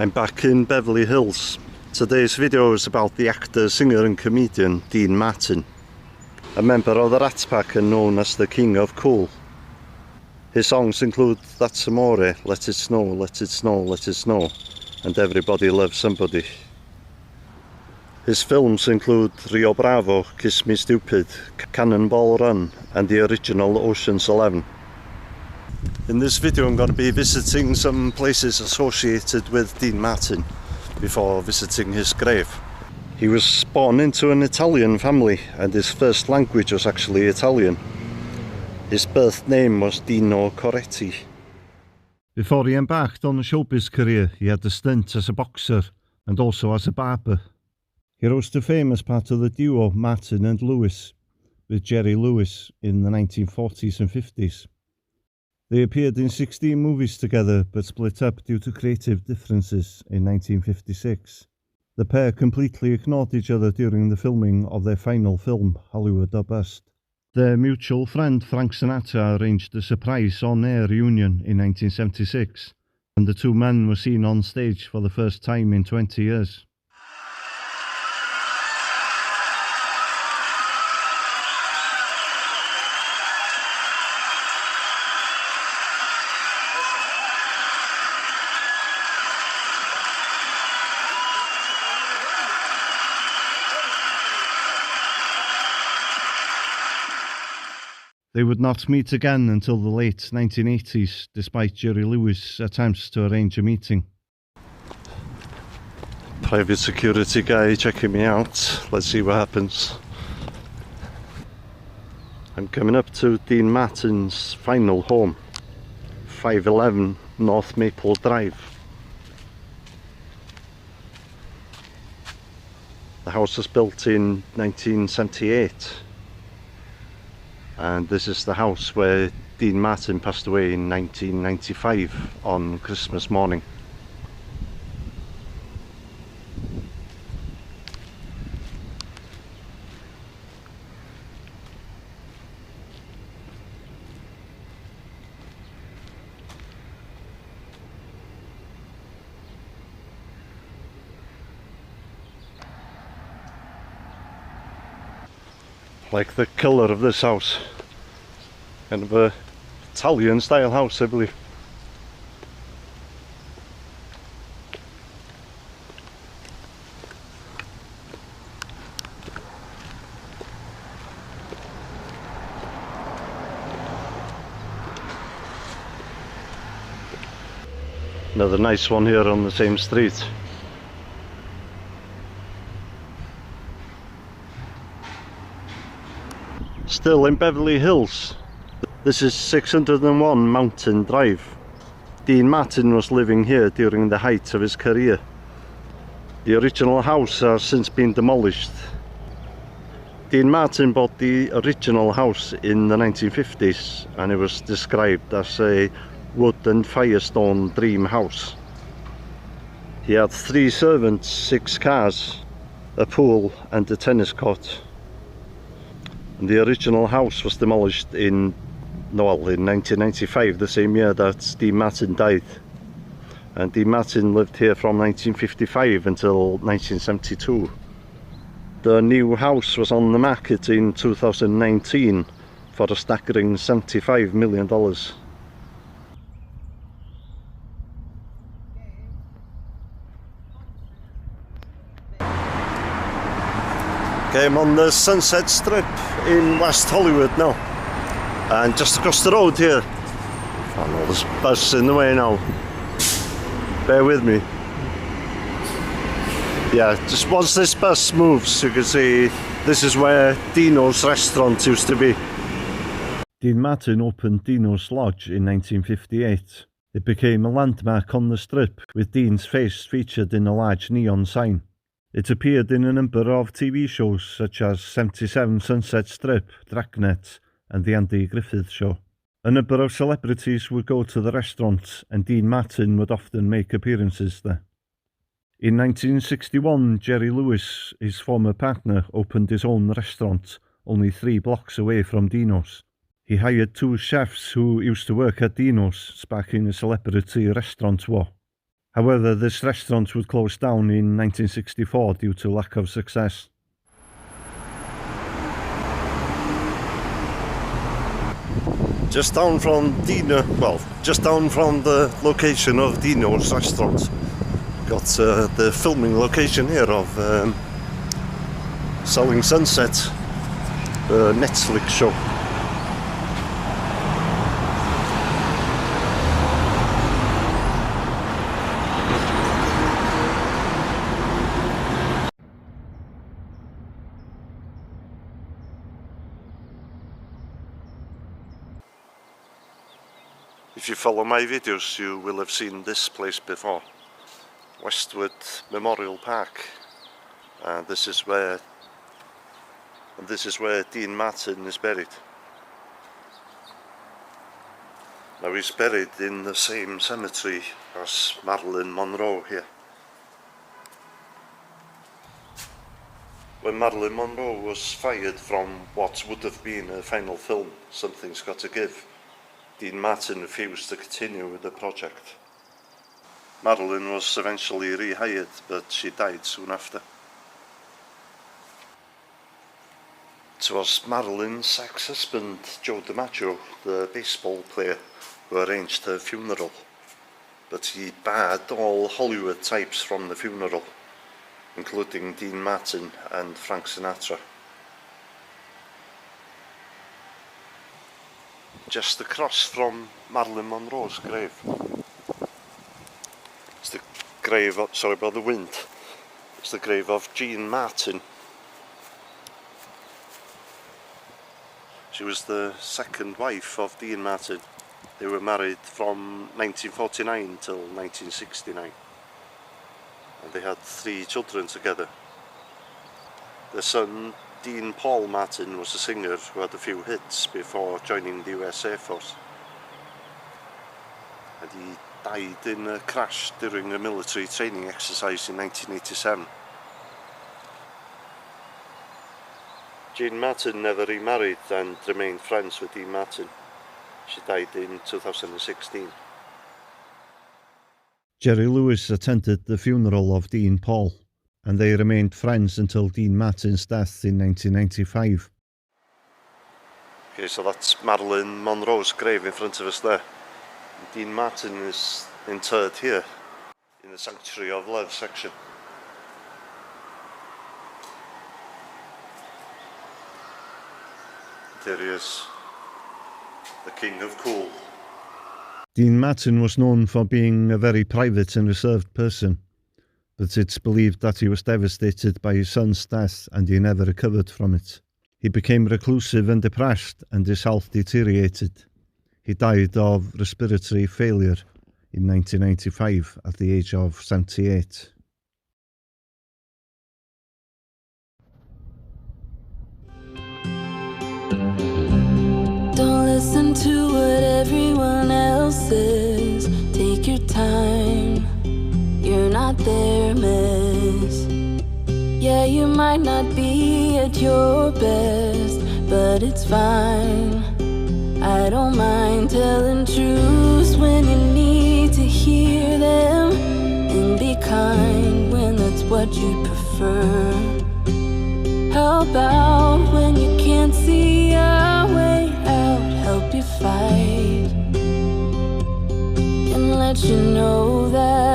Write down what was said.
I'm back in Beverly Hills. Today's video is about the actor, singer and comedian Dean Martin, a member of the Rat Pack and known as the King of Cool. His songs include That's Amore, Let It Snow, Let It Snow, Let It Snow, and Everybody Loves Somebody. His films include Rio Bravo, Kiss Me Stupid, Cannonball Run, and the original Ocean's 11. In this video I'm going to be visiting some places associated with Dean Martin before visiting his grave. He was born into an Italian family and his first language was actually Italian. His birth name was Dino. Before he embarked on a showbiz career, he had a stint as a boxer and also as a barber. He rose to fame as part of the duo Martin and Lewis with Jerry Lewis in the 1940s and 50s. They appeared in 16 movies together but split up due to creative differences in 1956. The pair completely ignored each other during the filming of their final film, Hollywood or Bust. Their mutual friend Frank Sinatra arranged a surprise on-air reunion in 1976, and the two men were seen on stage for the first time in 20 years. They would not meet again until the late 1980s, despite Jerry Lewis' attempts to arrange a meeting. Private security guy checking me out. Let's see what happens. I'm coming up to Dean Martin's final home, 511 North Maple Drive. The house was built in 1978. And this is the house where Dean Martin passed away in 1995 on Christmas morning. Like the colour of this house, kind of a Italian style house, I believe. Another nice one here on the same street. Still in Beverly Hills. This is 601 Mountain Drive. Dean Martin was living here during the height of his career. The original house has since been demolished. Dean Martin bought the original house in the 1950s and it was described as a wood and firestone dream house. He had 3 servants, 6 cars, a pool and a tennis court. The original house was demolished in 1995, the same year that Dean Martin died. And Dean Martin lived here from 1955 until 1972. The new house was on the market in 2019 for a staggering $75 million. Okay, I'm on the Sunset Strip in West Hollywood now, and just across the road here, oh no, there's a bus in the way now, bear with me. Yeah, just once this bus moves you can see this is where Dino's restaurant used to be. Dean Martin opened Dino's Lodge in 1958. It became a landmark on the strip with Dean's face featured in a large neon sign. It appeared in a number of TV shows such as 77 Sunset Strip, Dragnet and The Andy Griffith Show. A number of celebrities would go to the restaurant and Dean Martin would often make appearances there. In 1961, Jerry Lewis, his former partner, opened his own restaurant only 3 blocks away from Dino's. He hired 2 chefs who used to work at Dino's, sparking a celebrity restaurant war. However, this restaurant would close down in 1964 due to lack of success. Just down from Dino, well, just down from the location of Dino's restaurant, got the filming location here of Selling Sunset, the Netflix show. If you follow my videos, you will have seen this place before. Westwood Memorial Park. This is where Dean Martin is buried. Now he's buried in the same cemetery as Marilyn Monroe here. When Marilyn Monroe was fired from what would have been her final film, Something's Got to Give, Dean Martin refused to continue with the project. Marilyn was eventually rehired, but she died soon after. It was Marilyn's ex-husband, Joe DiMaggio, the baseball player, who arranged her funeral, but he barred all Hollywood types from the funeral, including Dean Martin and Frank Sinatra. Just across from Marilyn Monroe's grave. It's the grave of, sorry about the wind, it's the grave of Jean Martin. She was the second wife of Dean Martin. They were married from 1949 till 1969. And they had 3 children together. Their son, Dean Paul Martin, was a singer who had a few hits before joining the US Air Force. And he died in a crash during a military training exercise in 1987. Jean Martin never remarried and remained friends with Dean Martin. She died in 2016. Jerry Lewis attended the funeral of Dean Paul, and they remained friends until Dean Martin's death in 1995. Okay, so that's Marilyn Monroe's grave in front of us there. Dean Martin is interred here in the Sanctuary of Love section. There he is, the King of Cool. Dean Martin was known for being a very private and reserved person, but it's believed that he was devastated by his son's death and he never recovered from it. He became reclusive and depressed and his health deteriorated. He died of respiratory failure in 1995 at the age of 78. Don't listen to what everyone else says. Take your time. You're not their mess. Yeah, you might not be at your best, but it's fine. I don't mind telling truths when you need to hear them, and be kind when that's what you prefer. How about when you can't see a way out, help you fight, and let you know that